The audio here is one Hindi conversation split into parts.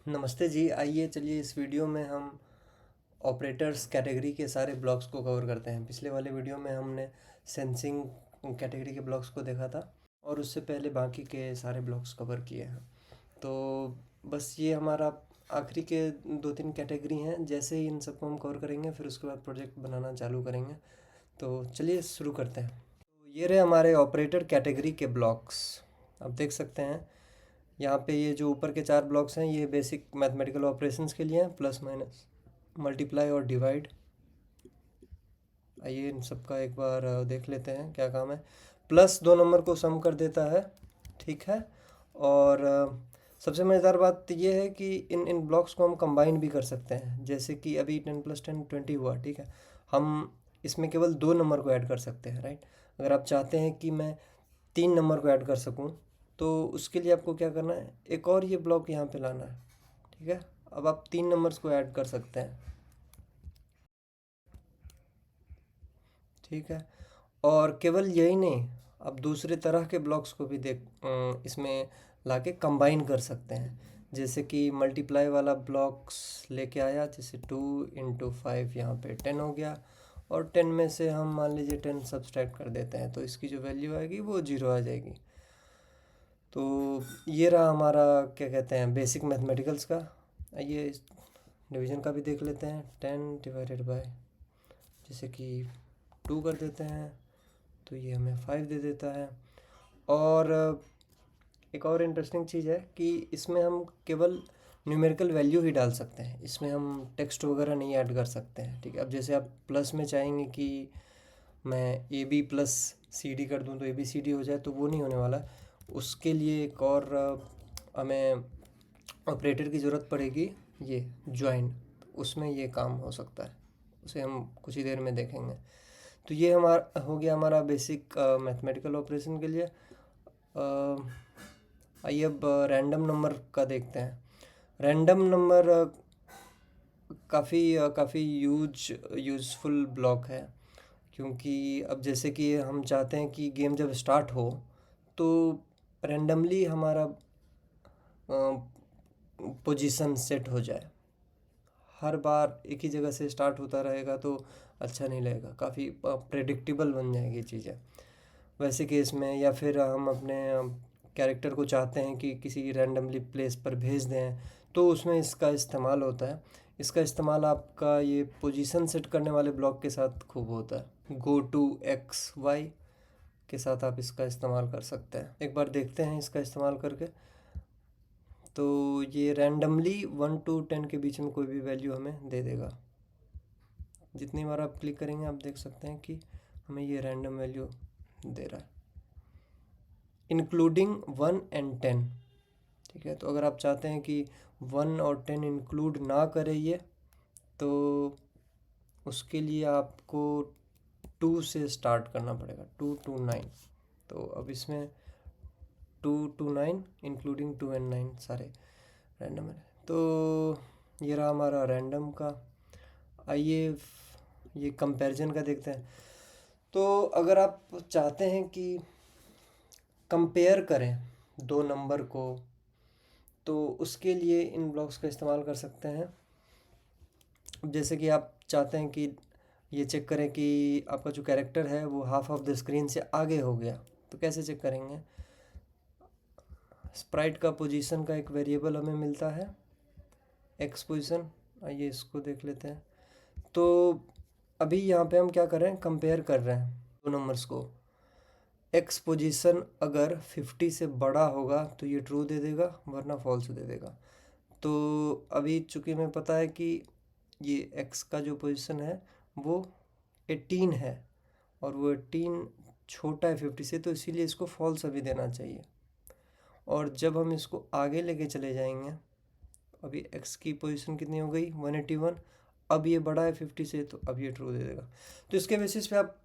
नमस्ते जी। आइए चलिए इस वीडियो में हम ऑपरेटर्स कैटेगरी के सारे ब्लॉक्स को कवर करते हैं। पिछले वाले वीडियो में हमने सेंसिंग कैटेगरी के ब्लॉक्स को देखा था और उससे पहले बाकी के सारे ब्लॉक्स कवर किए हैं। तो बस ये हमारा आखिरी के 2-3 कैटेगरी हैं। जैसे ही इन सबको हम कवर करेंगे फिर उसके बाद प्रोजेक्ट बनाना चालू करेंगे। तो चलिए शुरू करते हैं। तो ये रहे हमारे ऑपरेटर कैटेगरी के ब्लॉक्स। आप देख सकते हैं यहाँ पे ये जो ऊपर के 4 ब्लॉक्स हैं ये बेसिक मैथमेटिकल ऑपरेशंस के लिए हैं, प्लस माइनस मल्टीप्लाई और डिवाइड। आइए इन सब का एक बार देख लेते हैं क्या काम है। प्लस 2 नंबर को सम कर देता है, ठीक है। और सबसे मज़ेदार बात ये है कि इन ब्लॉक्स को हम कंबाइन भी कर सकते हैं। जैसे कि अभी 10 + 10 20 हुआ, ठीक है। हम इसमें केवल 2 नंबर को ऐड कर सकते हैं, राइट। अगर आप चाहते हैं कि मैं 3 नंबर को ऐड कर सकूं तो उसके लिए आपको क्या करना है, एक और ये ब्लॉक यहाँ पे लाना है, ठीक है। अब आप 3 नंबर्स को ऐड कर सकते हैं, ठीक है। और केवल यही नहीं, अब दूसरे तरह के ब्लॉक्स को भी इसमें लाके कंबाइन कर सकते हैं। जैसे कि मल्टीप्लाई वाला ब्लॉक्स लेके आया, जैसे 2 × 5 यहाँ पे 10 हो गया। और 10 में से हम मान लीजिए 10 सब्सट्रैक्ट कर देते हैं तो इसकी जो वैल्यू आएगी वो 0 आ जाएगी। तो ये रहा हमारा क्या कहते हैं बेसिक मैथमेटिकल्स का। आइए डिवीज़न का भी देख लेते हैं। 10/, जैसे कि 2 कर देते हैं तो ये हमें 5 दे देता है। और एक और इंटरेस्टिंग चीज़ है कि इसमें हम केवल न्यूमेरिकल वैल्यू ही डाल सकते हैं, इसमें हम टेक्स्ट वगैरह नहीं ऐड कर सकते हैं, ठीक है। अब जैसे आप प्लस में चाहेंगे कि मैं AB + CD कर दूं तो ABCD हो जाए, तो वो नहीं होने वाला। उसके लिए एक और हमें ऑपरेटर की ज़रूरत पड़ेगी, ये ज्वाइन। उसमें ये काम हो सकता है, उसे हम कुछ ही देर में देखेंगे। तो ये हमारा हो गया हमारा बेसिक मैथमेटिकल ऑपरेशन के लिए। आइए अब रैंडम नंबर का देखते हैं। रैंडम नंबर काफ़ी यूज़फुल ब्लॉक है, क्योंकि अब जैसे कि हम चाहते हैं कि गेम जब स्टार्ट हो तो रैंडमली हमारा पोजीशन सेट हो जाए। हर बार एक ही जगह से स्टार्ट होता रहेगा तो अच्छा नहीं लगेगा, काफ़ी प्रेडिक्टेबल बन जाएगी चीज़ें वैसे केस में। या फिर हम अपने कैरेक्टर को चाहते हैं कि किसी रैंडमली प्लेस पर भेज दें तो उसमें इसका इस्तेमाल होता है। इसका इस्तेमाल आपका ये पोजीशन सेट करने वाले ब्लॉक के साथ खूब होता है। गो टू XY के साथ आप इसका इस्तेमाल कर सकते हैं। एक बार देखते हैं इसका इस्तेमाल करके। तो ये रैंडमली 1 to 10 के बीच में कोई भी वैल्यू हमें दे देगा। जितनी बार आप क्लिक करेंगे आप देख सकते हैं कि हमें ये रैंडम वैल्यू दे रहा है, इंक्लूडिंग 1 and 10, ठीक है। तो अगर आप चाहते हैं कि 1 और 10 इंक्लूड ना करे ये, तो उसके लिए आपको 2 से स्टार्ट करना पड़ेगा, 2 to 9। तो अब इसमें 2 to 9 इंक्लूडिंग 2 and 9 सारे रैंडम है। तो ये रहा हमारा रैंडम का। आइए ये कंपैरिजन का देखते हैं। तो अगर आप चाहते हैं कि कंपेयर करें 2 नंबर को, तो उसके लिए इन ब्लॉक्स का इस्तेमाल कर सकते हैं। जैसे कि आप चाहते हैं कि ये चेक करें कि आपका जो कैरेक्टर है वो हाफ ऑफ द स्क्रीन से आगे हो गया, तो कैसे चेक करेंगे। स्प्राइट का पोजीशन का एक वेरिएबल हमें मिलता है, एक्स पोजीशन। आइए इसको देख लेते हैं। तो अभी यहाँ पे हम क्या कर रहे हैं, कंपेयर कर रहे हैं 2 नंबर्स को। एक्स पोजीशन अगर 50 से बड़ा होगा तो ये ट्रू दे देगा, वरना फॉल्स दे देगा। तो अभी चूँकि हमें पता है कि ये एक्स का जो पोजीशन है वो 18 है और वो 18 छोटा है 50 से, तो इसीलिए इसको फॉल्स अभी देना चाहिए। और जब हम इसको आगे लेके चले जाएंगे, अभी एक्स की पोजीशन कितनी हो गई 181, अब ये बड़ा है 50 से तो अब ये ट्रू दे देगा। तो इसके बेसिस पे आप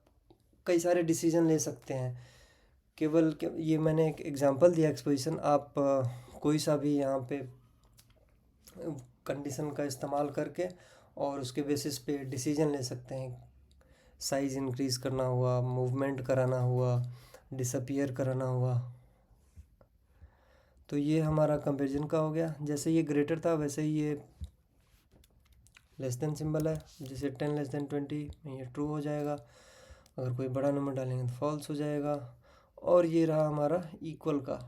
कई सारे डिसीजन ले सकते हैं। ये मैंने एक एग्जांपल दिया एक्सपोजिशन। आप कोई सा भी यहाँ पे कंडीशन का इस्तेमाल करके और उसके बेसिस पे डिसीजन ले सकते हैं। साइज़ इंक्रीज़ करना हुआ, मूवमेंट कराना हुआ, डिसअपियर कराना हुआ। तो ये हमारा कंपैरिजन का हो गया। जैसे ये ग्रेटर था वैसे ही ये लेस देन सिंबल है, जैसे 10 लेस देन 20 में ये ट्रू हो जाएगा, अगर कोई बड़ा नंबर डालेंगे तो फॉल्स हो जाएगा। और ये रहा हमारा इक्वल का।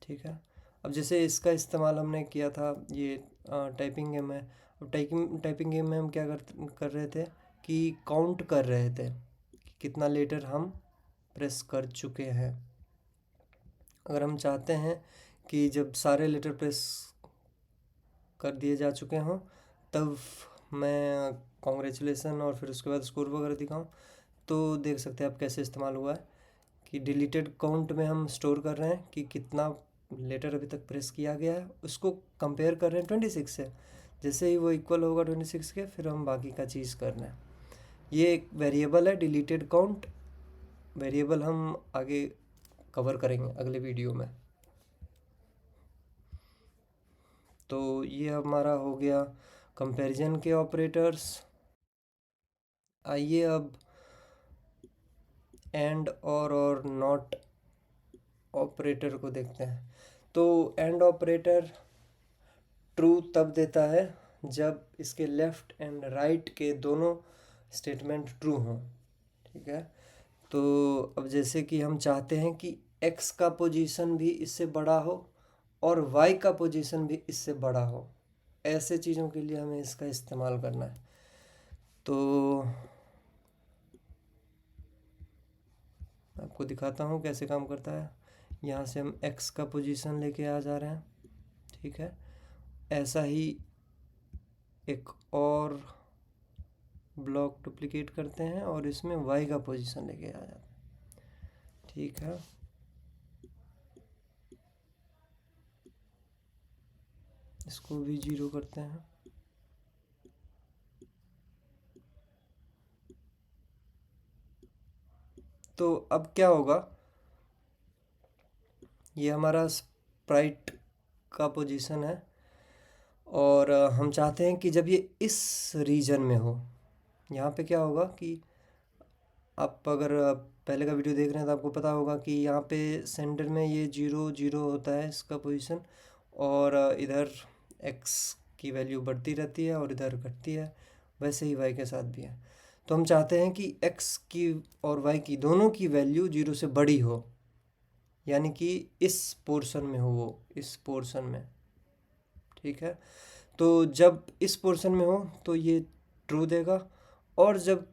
ठीक है, अब जैसे इसका इस्तेमाल हमने किया था, ये टाइपिंग गेम है। अब टाइपिंग गेम में हम क्या कर रहे थे कि काउंट कर रहे थे कि कितना लेटर हम प्रेस कर चुके हैं। अगर हम चाहते हैं कि जब सारे लेटर प्रेस कर दिए जा चुके हों तब मैं कॉन्ग्रेचुलेसन और फिर उसके बाद स्कोर वगैरह दिखाऊं, तो देख सकते हैं आप कैसे इस्तेमाल हुआ है कि डिलीटेड काउंट में हम स्टोर कर रहे हैं कि कितना लेटर अभी तक प्रेस किया गया है, उसको कंपेयर कर रहे हैं 26 से। जैसे ही वो इक्वल होगा 26 के, फिर हम बाकी का चीज़ कर रहे हैं। ये एक वेरिएबल है डिलीटेड काउंट, वेरिएबल हम आगे कवर करेंगे अगले वीडियो में। तो ये हमारा हो गया कंपैरिजन के ऑपरेटर्स। आइए अब एंड और नॉट ऑपरेटर को देखते हैं। तो एंड ऑपरेटर ट्रू तब देता है जब इसके लेफ़्ट एंड राइट के दोनों स्टेटमेंट ट्रू हों। ठीक है, तो अब जैसे कि हम चाहते हैं कि x का पोजीशन भी इससे बड़ा हो और y का पोजीशन भी इससे बड़ा हो, ऐसे चीज़ों के लिए हमें इसका इस्तेमाल करना है। तो आपको दिखाता हूँ कैसे काम करता है। यहाँ से हम x का पोजीशन लेके आ जा रहे हैं। ठीक है, ऐसा ही एक और ब्लॉक डुप्लीकेट करते हैं और इसमें y का पोजीशन लेके आ जाते हैं। ठीक है, इसको भी 0 करते हैं। तो अब क्या होगा, ये हमारा स्प्राइट का पोजीशन है और हम चाहते हैं कि जब ये इस रीजन में हो, यहाँ पे क्या होगा कि आप अगर पहले का वीडियो देख रहे हैं तो आपको पता होगा कि यहाँ पे सेंटर में ये 0 0 होता है इसका पोजीशन, और इधर x की वैल्यू बढ़ती रहती है और इधर घटती है। वैसे ही y के साथ भी है। तो हम चाहते हैं कि x की और y की दोनों की वैल्यू 0 से बड़ी हो, यानी कि इस पोर्शन में हो, वो इस पोर्शन में। ठीक है, तो जब इस पोर्शन में हो तो ये ट्रू देगा, और जब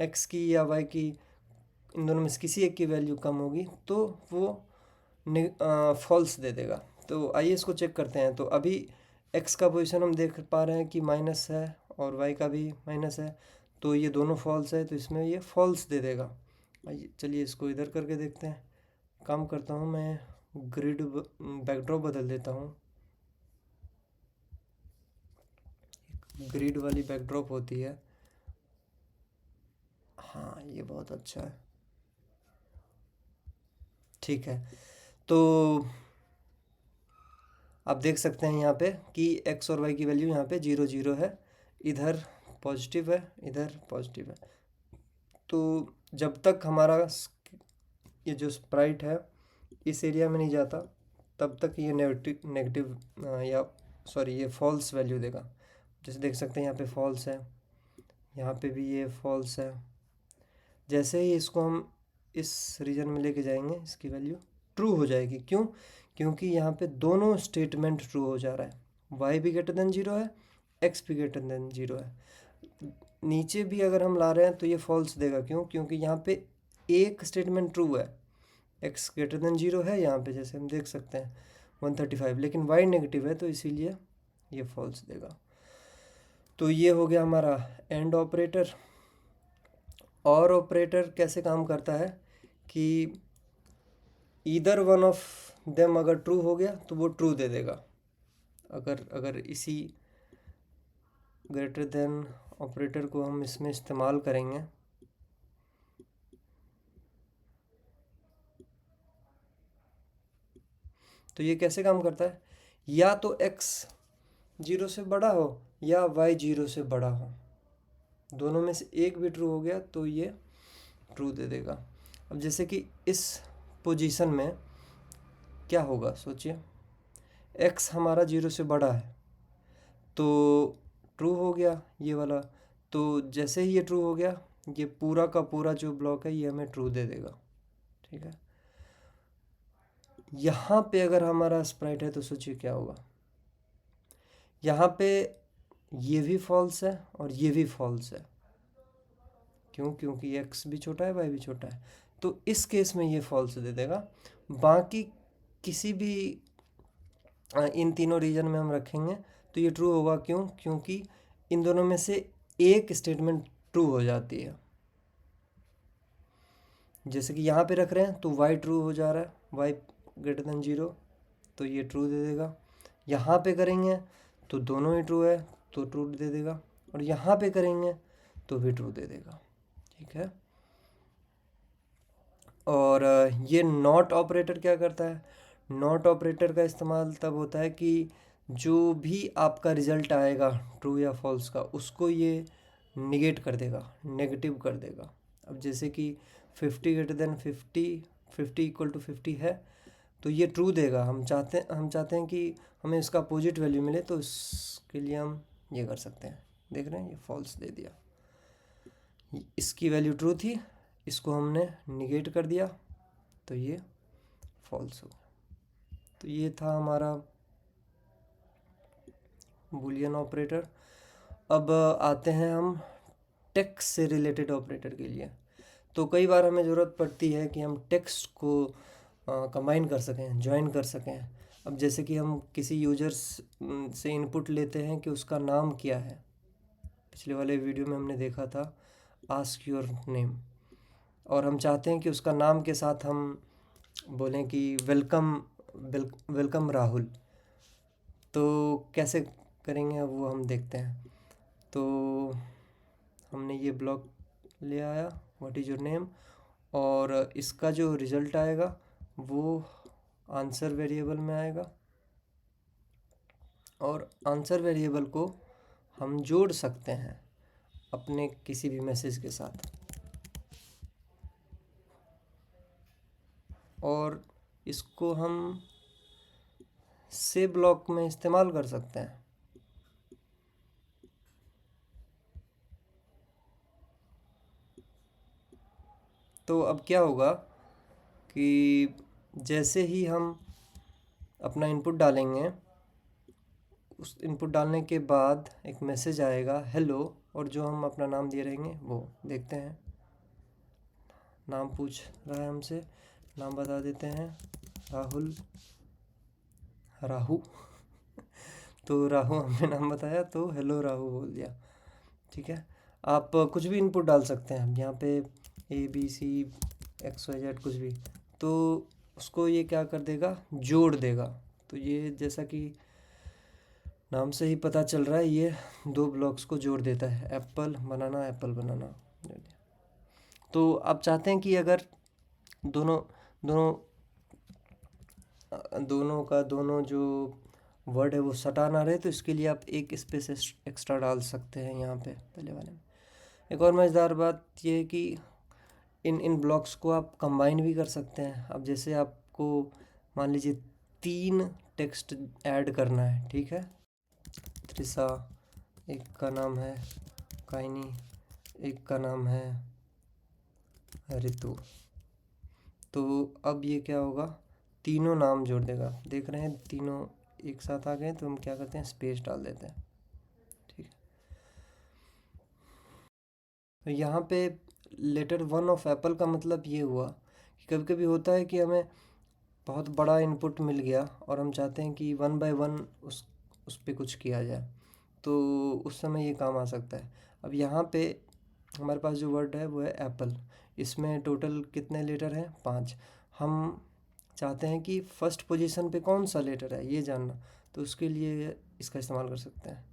x की या y की इन दोनों में से किसी एक की वैल्यू कम होगी तो वो फॉल्स दे देगा। तो आइए इसको चेक करते हैं। तो अभी x का पोजीशन हम देख पा रहे हैं कि माइनस है और y का भी माइनस है, तो ये दोनों फॉल्स है, तो इसमें ये फॉल्स दे देगा। आइए चलिए इसको इधर करके देखते हैं। काम करता हूँ मैं, ग्रिड बैकड्रॉप बदल देता हूँ। ग्रिड वाली बैकड्रॉप होती है, हाँ ये बहुत अच्छा है। ठीक है, तो आप देख सकते हैं यहाँ पे कि x और y की वैल्यू यहाँ पे 0 0 है, इधर पॉजिटिव है, इधर पॉजिटिव है। तो जब तक हमारा ये जो स्प्राइट है इस एरिया में नहीं जाता तब तक ये नेगेटिव या सॉरी ये फॉल्स वैल्यू देगा। जैसे देख सकते हैं यहाँ पे फॉल्स है, यहाँ पे भी ये फॉल्स है। जैसे ही इसको हम इस रीजन में लेके जाएंगे इसकी वैल्यू ट्रू हो जाएगी। क्यों? क्योंकि यहाँ पे दोनों स्टेटमेंट ट्रू हो जा रहा है, y भी ग्रेटर देन 0 है, x भी ग्रेटर देन 0 है। नीचे भी अगर हम ला रहे हैं तो ये फॉल्स देगा। क्यों? क्योंकि यहाँ पे एक स्टेटमेंट ट्रू है, x ग्रेटर देन 0 है यहाँ पे, जैसे हम देख सकते हैं 135, लेकिन y नेगेटिव है तो इसीलिए ये फॉल्स देगा। तो ये हो गया हमारा एंड ऑपरेटर। और ऑपरेटर कैसे काम करता है कि ईदर वन ऑफ देम अगर ट्रू हो गया तो वो ट्रू दे देगा। अगर इसी ग्रेटर देन ऑपरेटर को हम इसमें इस्तेमाल करेंगे तो ये कैसे काम करता है, या तो x 0 से बड़ा हो या y 0 से बड़ा हो। दोनों में से एक भी ट्रू हो गया तो ये ट्रू दे देगा। अब जैसे कि इस पोजीशन में क्या होगा सोचिए, x हमारा 0 से बड़ा है तो ट्रू हो गया ये वाला। तो जैसे ही ये ट्रू हो गया, ये पूरा का पूरा जो ब्लॉक है ये हमें ट्रू दे देगा। ठीक है, यहाँ पे अगर हमारा स्प्राइट है तो सोचिए क्या होगा। यहाँ पे ये भी फॉल्स है और ये भी फॉल्स है। क्यों? क्योंकि x भी छोटा है, y भी छोटा है, तो इस केस में ये फॉल्स दे देगा। बाकी किसी भी इन तीनों रीजन में हम रखेंगे तो ये ट्रू होगा। क्यों? क्योंकि इन दोनों में से एक स्टेटमेंट ट्रू हो जाती है। जैसे कि यहाँ पे रख रहे हैं तो y ट्रू हो जा रहा है, y ग्रेटर देन 0, तो ये ट्रू दे देगा। यहाँ पे करेंगे तो दोनों ही ट्रू है तो ट्रू दे देगा, और यहाँ पे करेंगे तो भी ट्रू दे देगा। ठीक है, और ये नॉट ऑपरेटर क्या करता है? नॉट ऑपरेटर का इस्तेमाल तब होता है कि जो भी आपका रिजल्ट आएगा ट्रू या फॉल्स का, उसको ये निगेट कर देगा, नेगेटिव कर देगा। अब जैसे कि 50 ग्रेटर देन 50, 50 इक्वल टू 50 है तो ये ट्रू देगा। हम चाहते हैं कि हमें इसका अपोजिट वैल्यू मिले, तो इसके लिए हम ये कर सकते हैं। देख रहे हैं, ये फॉल्स दे दिया। इसकी वैल्यू ट्रू थी, इसको हमने निगेट कर दिया तो ये फॉल्स हो गया। तो ये था हमारा बूलियन ऑपरेटर। अब आते हैं हम टेक्स्ट से रिलेटेड ऑपरेटर के लिए। तो कई बार हमें ज़रूरत पड़ती है कि हम टेक्स्ट को कंबाइन कर सकें, ज्वाइन कर सकें। अब जैसे कि हम किसी यूजर्स से इनपुट लेते हैं कि उसका नाम क्या है। पिछले वाले वीडियो में हमने देखा था आस्क योर नेम, और हम चाहते हैं कि उसका नाम के साथ हम बोलें कि वेलकम राहुल। तो कैसे करेंगे वो हम देखते हैं। तो हमने ये ब्लॉक ले आया, व्हाट इज़ योर नेम, और इसका जो रिज़ल्ट आएगा वो आंसर वेरिएबल में आएगा, और आंसर वेरिएबल को हम जोड़ सकते हैं अपने किसी भी मैसेज के साथ, और इसको हम से ब्लॉक में इस्तेमाल कर सकते हैं। तो अब क्या होगा कि जैसे ही हम अपना इनपुट डालेंगे, उस इनपुट डालने के बाद एक मैसेज आएगा हेलो, और जो हम अपना नाम दिए रहेंगे वो देखते हैं। नाम पूछ रहा है हमसे, नाम बता देते हैं राहुल, राहु। तो राहु हमने नाम बताया तो हेलो राहु बोल दिया। ठीक है, आप कुछ भी इनपुट डाल सकते हैं यहाँ पे, ABC XYZ कुछ भी, तो उसको ये क्या कर देगा, जोड़ देगा। तो ये जैसा कि नाम से ही पता चल रहा है, ये दो ब्लॉक्स को जोड़ देता है, एप्पल बनाना एप्पल बनाना। तो आप चाहते हैं कि अगर दोनों दोनों दोनों का दोनों जो वर्ड है वो सटा ना रहे, तो इसके लिए आप एक स्पेस एक्स्ट्रा डाल सकते हैं यहाँ पे पहले वाले में। एक और मज़ेदार बात ये है कि इन ब्लॉक्स को आप कंबाइन भी कर सकते हैं। अब जैसे आपको मान लीजिए 3 टेक्स्ट ऐड करना है, ठीक है, त्रिशा, एक का नाम है काइनी, एक का नाम है ऋतु। तो अब ये क्या होगा, तीनों नाम जोड़ देगा। देख रहे हैं तीनों एक साथ आ गए, तो हम क्या करते हैं, स्पेस डाल देते हैं। ठीक है, तो यहाँ पे लेटर 1 ऑफ एप्पल का मतलब ये हुआ कि कभी कभी होता है कि हमें बहुत बड़ा इनपुट मिल गया और हम चाहते हैं कि 1 बाय 1 उस पर कुछ किया जाए, तो उस समय ये काम आ सकता है। अब यहाँ पे हमारे पास जो वर्ड है वो है एप्पल। इसमें टोटल कितने लेटर हैं, 5। हम चाहते हैं कि फर्स्ट पोजीशन पे कौन सा लेटर है ये जानना, तो उसके लिए इसका इस्तेमाल कर सकते हैं।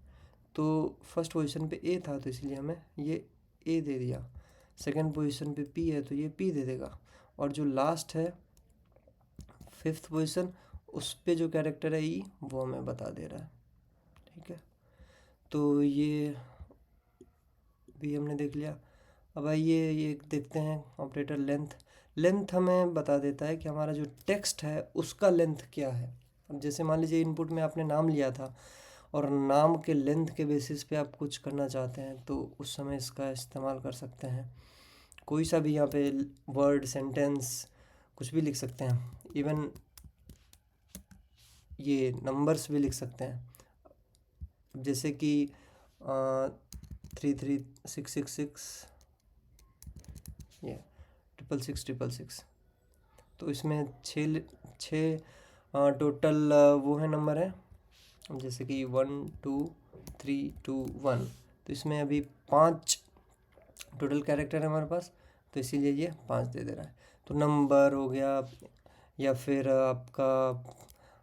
तो फर्स्ट पोजीशन पे ए था तो इसलिए हमें ये ए दे दिया। सेकंड पोजीशन पे पी है तो ये पी दे देगा, और जो लास्ट है 5th पोजीशन, उस पे जो कैरेक्टर है ई, वो हमें बता दे रहा है। ठीक है, तो ये भी हमने देख लिया। अब आइए ये देखते हैं ऑपरेटर लेंथ। लेंथ हमें बता देता है कि हमारा जो टेक्स्ट है उसका लेंथ क्या है। अब जैसे मान लीजिए इनपुट में आपने नाम लिया था और नाम के लेंथ के बेसिस पे आप कुछ करना चाहते हैं तो उस समय इसका इस्तेमाल कर सकते हैं। कोई सा भी यहाँ पे वर्ड, सेंटेंस कुछ भी लिख सकते हैं। इवन ये नंबर्स भी लिख सकते हैं। जैसे कि 33666, ये 66666, तो इसमें छः टोटल वो है नंबर है। जैसे कि 1 2 3 2 1, तो इसमें अभी 5 टोटल कैरेक्टर है हमारे पास, तो इसीलिए ये 5 दे दे रहा है। तो नंबर हो गया, या फिर आपका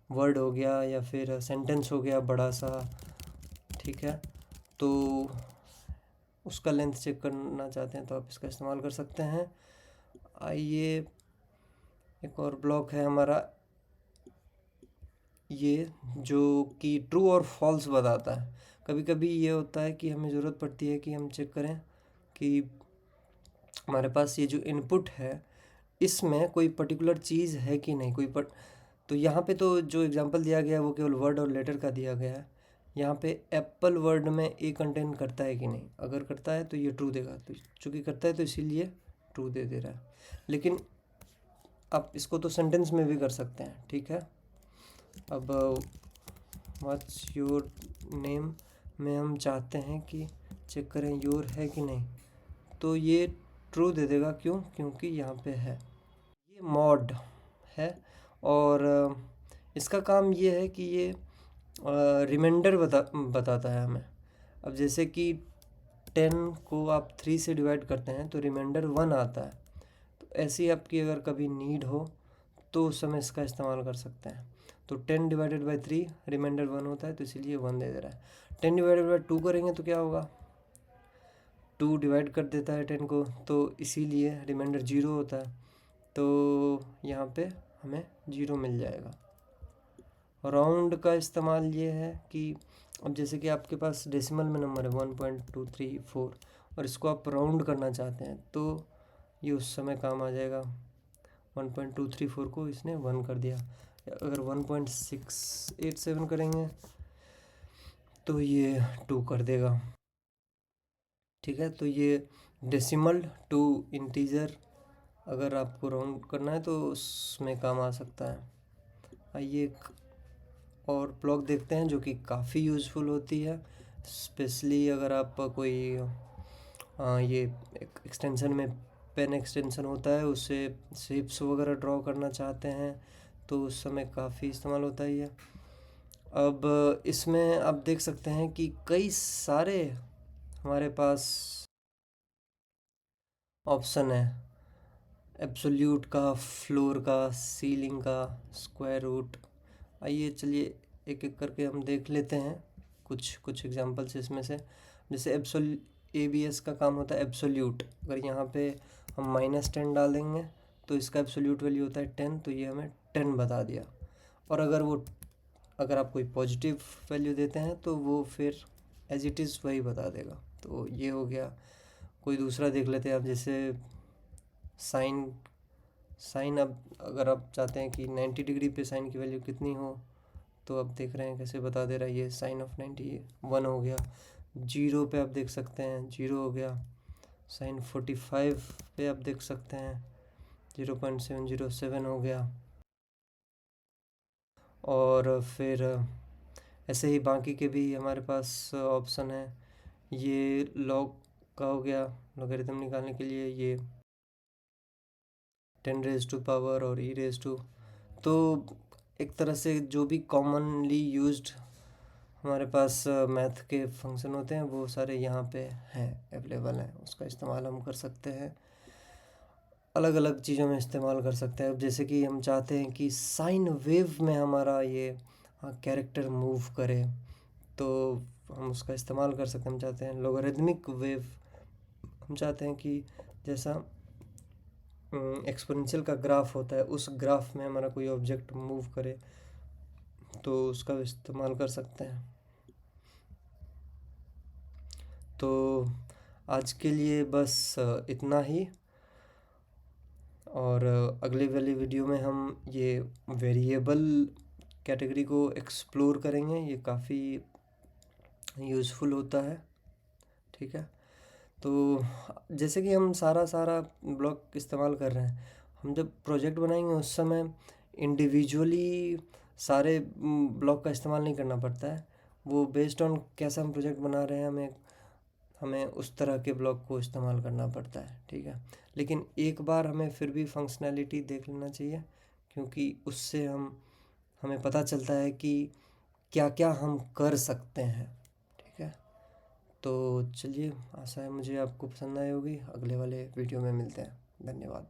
वर्ड हो गया, या फिर सेंटेंस हो गया बड़ा सा, ठीक है। तो उसका लेंथ चेक करना चाहते हैं तो आप इसका इस्तेमाल कर सकते हैं। आइए एक और ब्लॉक है हमारा ये, जो कि ट्रू और फॉल्स बताता है। कभी कभी ये होता है कि हमें ज़रूरत पड़ती है कि हम चेक करें कि हमारे पास ये जो इनपुट है इसमें कोई पर्टिकुलर चीज़ है कि नहीं। तो यहाँ पे तो जो एग्जांपल दिया गया है वो केवल वर्ड और लेटर का दिया गया है। यहाँ पे एप्पल वर्ड में ए कंटेन करता है कि नहीं, अगर करता है तो ये ट्रू देगा, तो चूँकि करता है तो इसीलिए ट्रू दे दे रहा है। लेकिन आप इसको तो सेंटेंस में भी कर सकते हैं, ठीक है। अब व्हाट्स योर नेम में हम चाहते हैं कि चेक करें योर है कि नहीं, तो ये ट्रू दे देगा। क्यों? क्योंकि यहाँ पे है। ये मॉड है और इसका काम ये है कि ये रिमाइंडर बताता है हमें। अब जैसे कि 10 को आप 3 से डिवाइड करते हैं तो रिमाइंडर 1 आता है। तो ऐसी आपकी अगर कभी नीड हो तो उस समय इसका इस्तेमाल कर सकते हैं। तो 10 डिवाइडेड बाई 3 रिमाइंडर 1 होता है, तो इसीलिए 1 दे दे रहा है। 10 डिवाइडेड बाई 2 करेंगे तो क्या होगा, 2 डिवाइड कर देता है 10 को, तो इसीलिए रिमाइंडर 0 होता है। तो यहाँ पे हमें 0 मिल जाएगा। राउंड का इस्तेमाल ये है कि अब जैसे कि आपके पास डेसिमल में नंबर है 1.234 और इसको आप राउंड करना चाहते हैं तो ये उस समय काम आ जाएगा। 1.234 को इसने 1 कर दिया। अगर 1.687 करेंगे तो ये 2 कर देगा, ठीक है। तो ये डेसिमल टू इंटीजर अगर आपको राउंड करना है तो उसमें काम आ सकता है। आइए एक और ब्लॉक देखते हैं जो कि काफ़ी यूज़फुल होती है, स्पेशली अगर आप कोई ये एक्सटेंशन में पेन एक्सटेंशन होता है उससे शेप्स वगैरह ड्रॉ करना चाहते हैं तो उस समय काफ़ी इस्तेमाल होता है ये। अब इसमें आप देख सकते हैं कि कई सारे हमारे पास ऑप्शन है, एब्सोल्यूट का, फ्लोर का, सीलिंग का, स्क्वायर रूट। आइए चलिए एक एक करके हम देख लेते हैं कुछ कुछ एग्जांपल्स इसमें से। जैसे ABS का काम होता है एब्सोल्यूट। अगर यहाँ पे हम -10 डाल देंगे तो इसका एब्सोल्यूट वैल्यू होता है 10, तो ये हमें 10 बता दिया। और अगर आप कोई पॉजिटिव वैल्यू देते हैं तो वो फिर एज इट इज़ वही बता देगा। तो ये हो गया। कोई दूसरा देख लेते हैं आप, जैसे साइन अब अगर आप चाहते हैं कि 90 डिग्री पे साइन की वैल्यू कितनी हो तो आप देख रहे हैं कैसे बता दे रहा है। ये साइन ऑफ 90 1 हो गया। 0 पे आप देख सकते हैं 0 हो गया। साइन 45 पे आप देख सकते हैं 0.707 हो गया। और फिर ऐसे ही बाकी के भी हमारे पास ऑप्शन है। ये लॉग का हो गया, लॉगरिथम निकालने के लिए ये 10 रेज टू पावर और e रेज टू। तो एक तरह से जो भी कॉमनली यूज्ड हमारे पास मैथ के फंक्शन होते हैं वो सारे यहाँ पे हैं, अवेलेबल हैं, उसका इस्तेमाल हम कर सकते हैं। अलग अलग चीज़ों में इस्तेमाल कर सकते हैं। अब जैसे कि हम चाहते हैं कि साइन वेव में हमारा ये कैरेक्टर मूव करे तो हम उसका इस्तेमाल कर सकते हैं। हम चाहते हैं लोगरिथमिक वेव, हम चाहते हैं कि जैसा एक्सपोनेंशियल का ग्राफ होता है उस ग्राफ में हमारा कोई ऑब्जेक्ट मूव करे तो उसका इस्तेमाल कर सकते हैं। तो आज के लिए बस इतना ही। और अगले वाले वीडियो में हम ये वेरिएबल कैटेगरी को एक्सप्लोर करेंगे। ये काफ़ी यूज़फुल होता है। ठीक है। तो जैसे कि हम सारा सारा ब्लॉक इस्तेमाल कर रहे हैं, हम जब प्रोजेक्ट बनाएंगे उस समय इंडिविजुअली सारे ब्लॉक का इस्तेमाल नहीं करना पड़ता है। वो बेस्ड ऑन कैसा हम प्रोजेक्ट बना रहे हैं, हमें हमें उस तरह के ब्लॉक को इस्तेमाल करना पड़ता है। ठीक है। लेकिन एक बार हमें फिर भी फंक्शनैलिटी देख लेना चाहिए, क्योंकि उससे हमें पता चलता है कि क्या क्या हम कर सकते हैं। ठीक है। तो चलिए, आशा है मुझे आपको पसंद आई होगी। अगले वाले वीडियो में मिलते हैं। धन्यवाद।